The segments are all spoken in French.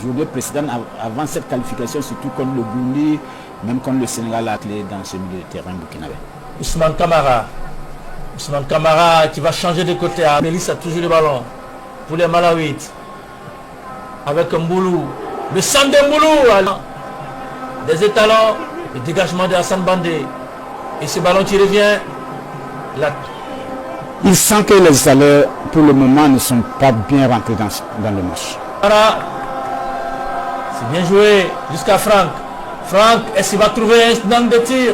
journée précédente, avant cette qualification, surtout contre le Burundi, même contre le Sénégal, la clé dans ce milieu de terrain burkinabé. Ousmane Camara qui va changer de côté. Mélis a toujours le ballon pour les Malawites. Avec Mboulou. Le centre de Mboulou. Des étalons. Le dégagement de Hassan Bandé. Et ce ballon qui revient. Il sent que les salaires, pour le moment, ne sont pas bien rentrés dans le match. Voilà. C'est bien joué jusqu'à Franck. Franck, est-ce qu'il va trouver un angle de tir?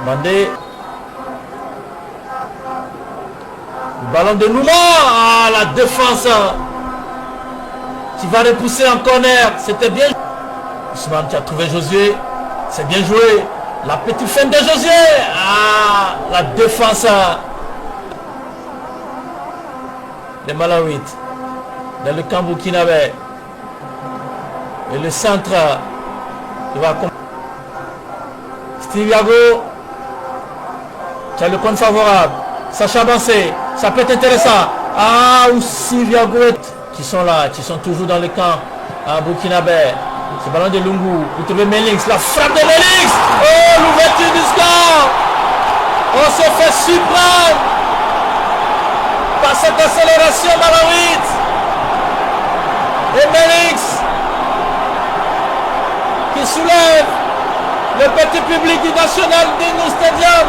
Bandé. Le ballon de Nouma. Ah, la défense qui va repousser en corner. C'était bien. Ousmane qui a trouvé Josué. C'est bien joué. La petite fin de Josué. Ah, la défense. Les Malawites. Dans le camp burkinabé. Et le centre. Il va Steve Yago. Qui a le compte favorable. Sacha Bansé. Ça peut être intéressant. Ah, aussi Viago qui sont là, qui sont toujours dans le camp à burkinabé. Ce ballon de Lungu. Vous trouvez Melings. La frappe de Melings. Oh, l'ouverture du score. On se fait surprendre par cette accélération malawite. Et Melings qui soulève le petit public du National Dino Stadium.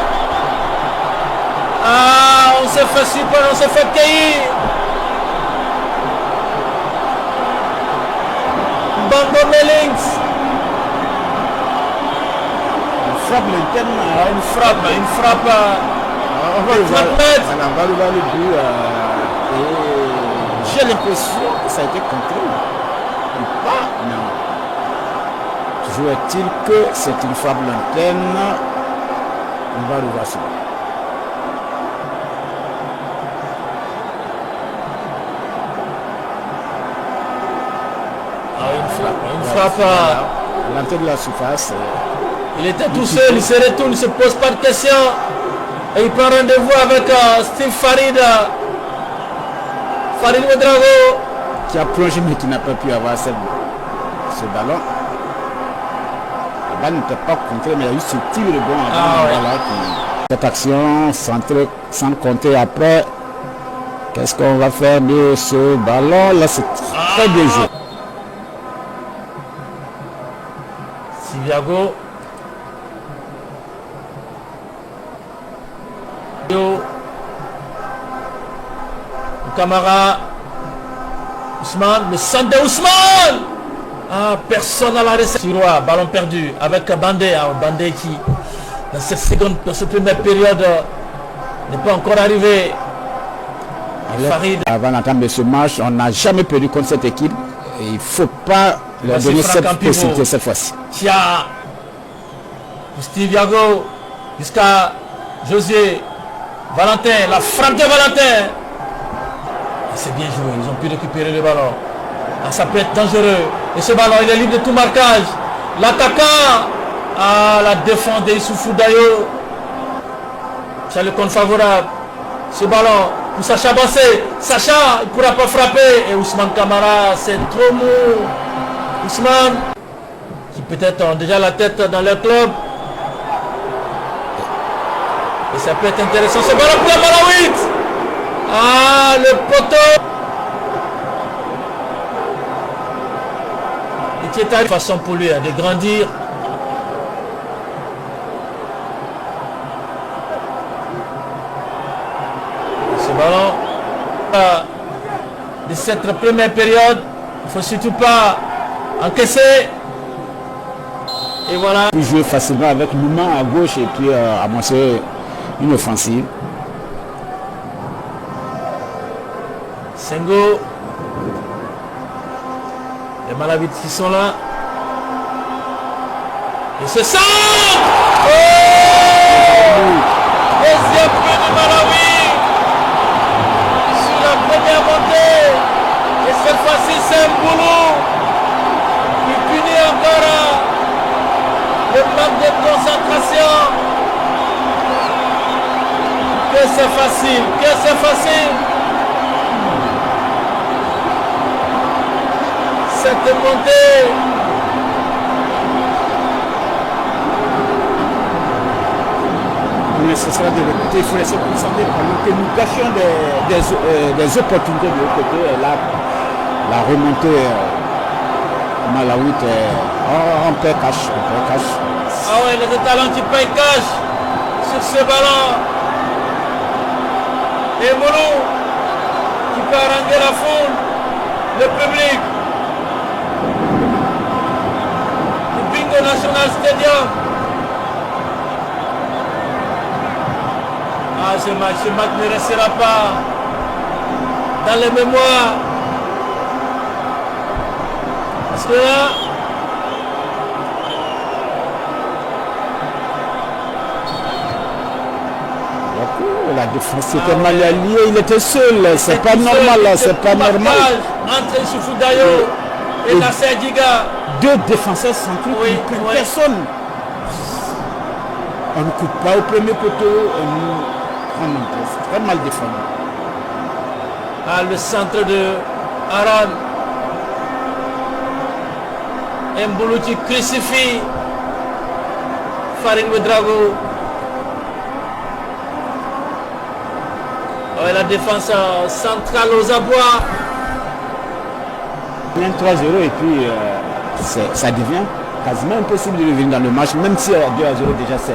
Ah, on s'est fait surprendre, on s'est fait cueillir. Bambo Melings. Une frappe l'interne. Une frappe. On va le voir le but. J'ai l'impression que ça a été contré. Ou pas, non. Toujours est-il que c'est une frappe l'antenne. On va le voir ça. Une frappe. L'entrée de la surface. Il était tout seul, il se retourne, il ne se pose pas de questions. Et il prend rendez-vous avec Steve Farid. Farid Ouedraogo. Qui a plongé mais qui n'a pas pu avoir ce ballon. Le ballon n'était pas contré, mais il y a eu ce tir de bon avant. Voilà, cette action sans compter après. Qu'est-ce qu'on va faire de ce ballon? Là, c'est très bien joué. Siviago. Camara. Ousmane. Le centre de Ousmane. Ah, personne à la réception. Ballon perdu avec Bandé. Bandé qui, dans cette première période, n'est pas encore arrivé. Farid. Avant l'entame de ce match, on n'a jamais perdu contre cette équipe. Et il ne faut pas leur donner cette possibilité cette fois-ci. Tia. Steve Yago. Jusqu'à José. Valentin. La frappe de Valentin. C'est bien joué. Ils ont pu récupérer le ballon. Ah, ça peut être dangereux. Et ce ballon, il est libre de tout marquage. L'attaquant. Ah, la défense d'Issoufou Dayo. C'est le compte favorable. Ce ballon pour Sacha Bansé. Sacha, il ne pourra pas frapper. Et Ousmane Camara, c'est trop mou. Ousmane, qui peut-être ont déjà la tête dans leur club. Et ça peut être intéressant. Ce ballon pour la Malawite. Ah, le poteau. Et qui est à une façon pour lui de grandir. Ce ballon de cette première période, il ne faut surtout pas encaisser. Et voilà. Il joue facilement avec Nouma à gauche et puis amasser une offensive. Sengo. Les Malawites qui sont là. Et ce centre. Oh, deuxième but du Malawi. Sur la première montée. Et cette fois-ci c'est Mboulou qui punit encore le manque de concentration. Que c'est facile. cette montée. Mais ce sera de l'autre côté, il faut laisser concentrer pendant que nous gâchions des opportunités de l'autre côté. Et là, la remontée Malawi, on perd cash, Ah ouais, les talents qui payent cash sur ce ballon. Et Molo qui peut haranguer la foule, le public. Le Bingo National Stadium. Ah, ce match ne restera pas dans les mémoires. Parce que là, la défense était mal alliée, il était seul, c'est pas normal, c'est pas normal. Entre Issoufou Dayo et Nasser Djiga. Deux défenseurs centraux, Oui, personne. On ne coupe pas au premier poteau, c'est très mal défendu. Ah, le centre de Aran. Mbolo qui crucifie Farid Ouedraogo. Ouais, la défense centrale aux abois. Il y a 3-0 et puis ça devient quasiment impossible de revenir dans le match, même si à 2-0 déjà ça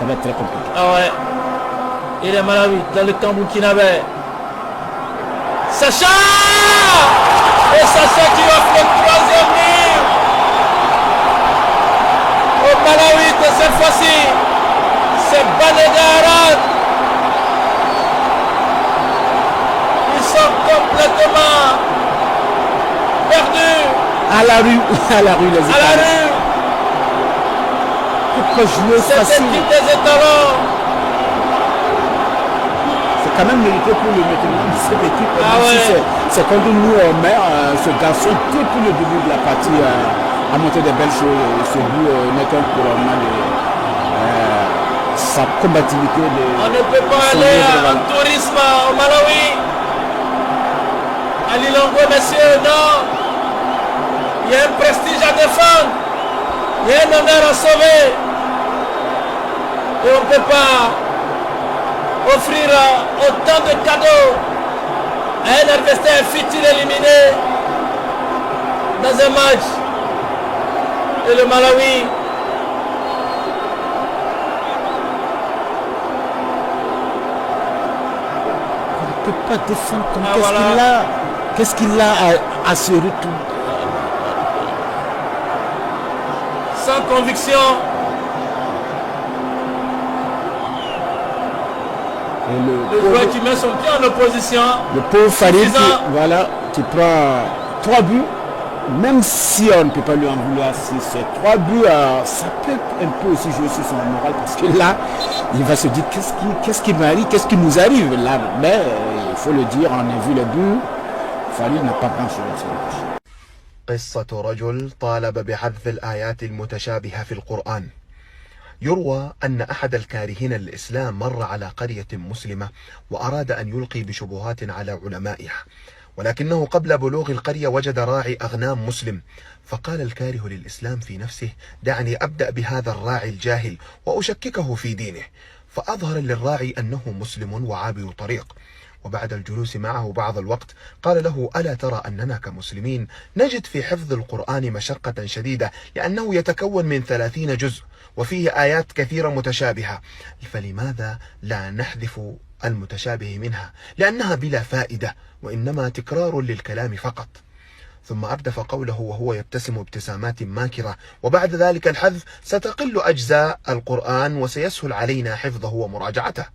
va être très compliqué. Ah ouais. Il est Malawi dans le camp burkinabé. Sacha! Et Sacha qui offre le troisième mur. Au Malawi de cette fois-ci, c'est Banega Aran. Ils sont complètement perdus. À la rue les étalons. À la rue. Pourquoi jouer Cette facile? équipe des étalons. C'est quand même mérité pour le maintenant de cette équipe. Ah ouais. C'est quand nous on met ce garçon depuis le début de la partie à monter des belles choses. Ce but n'est qu'un couronnement de sa combativité. On ne peut pas aller en tourisme au Malawi. À Lilongwe, messieurs, non. Il y a un prestige à défendre. Il y a un honneur à sauver. Et on ne peut pas offrir autant de cadeaux à un adversaire futur éliminé dans un match. Et le Malawi On ne peut pas défendre comme voilà. Qu'est-ce qu'il a à ce retour? Sans conviction. Le joueur qui met son pied en opposition. Le pauvre Farid, voilà, qui prend 3 buts, même si on ne peut pas lui en vouloir, si c'est 3 buts, ça peut un peu aussi jouer sur son moral, parce que là, il va se dire qu'est-ce qui m'arrive, qu'est-ce qui nous arrive là. Mais il faut le dire, on a vu le but, Farid n'a pas grand-chose sur le match. قصة رجل طالب بحذف الآيات المتشابهة في القرآن. يروى أن أحد الكارهين للإسلام مر على قرية مسلمة وأراد أن يلقي بشبهات على علمائها، ولكنه قبل بلوغ القرية وجد راعي أغنام مسلم، فقال الكاره للإسلام في نفسه: دعني أبدأ بهذا الراعي الجاهل وأشككه في دينه، فأظهر للراعي أنه مسلم وعابر طريق، وبعد الجلوس معه بعض الوقت قال له: ألا ترى أننا كمسلمين نجد في حفظ القرآن مشقة شديدة، لأنه يتكون من 30 جزء وفيه آيات كثيرة متشابهة، فلماذا لا نحذف المتشابه منها؟ لأنها بلا فائدة وإنما تكرار للكلام فقط. ثم أردف قوله وهو يبتسم ابتسامات ماكرة: وبعد ذلك الحذف ستقل أجزاء القرآن وسيسهل علينا حفظه ومراجعته.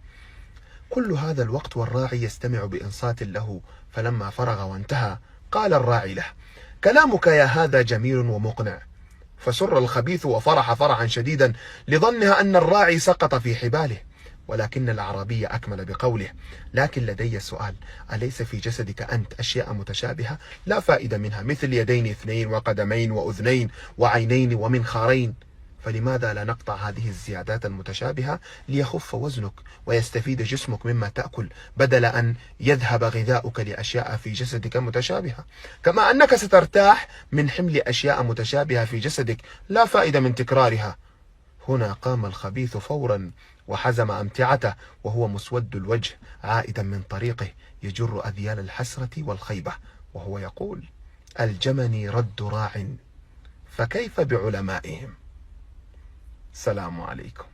كل هذا الوقت والراعي يستمع بإنصات له، فلما فرغ وانتهى قال الراعي له: كلامك يا هذا جميل ومقنع. فسر الخبيث وفرح فرحا شديدا لظنها أن الراعي سقط في حباله، ولكن الأعرابي أكمل بقوله: لكن لدي سؤال، أليس في جسدك أنت أشياء متشابهة لا فائدة منها، مثل يدين 2 وقدمين وأذنين وعينين ومنخارين؟ فلماذا لا نقطع هذه الزيادات المتشابهة ليخف وزنك ويستفيد جسمك مما تأكل، بدل أن يذهب غذاؤك لأشياء في جسدك متشابهة؟ كما أنك سترتاح من حمل أشياء متشابهة في جسدك لا فائدة من تكرارها. هنا قام الخبيث فورا وحزم أمتعته وهو مسود الوجه عائدا من طريقه يجر أذيال الحسرة والخيبة، وهو يقول: الجمني رد راع فكيف بعلمائهم؟ السلام عليكم.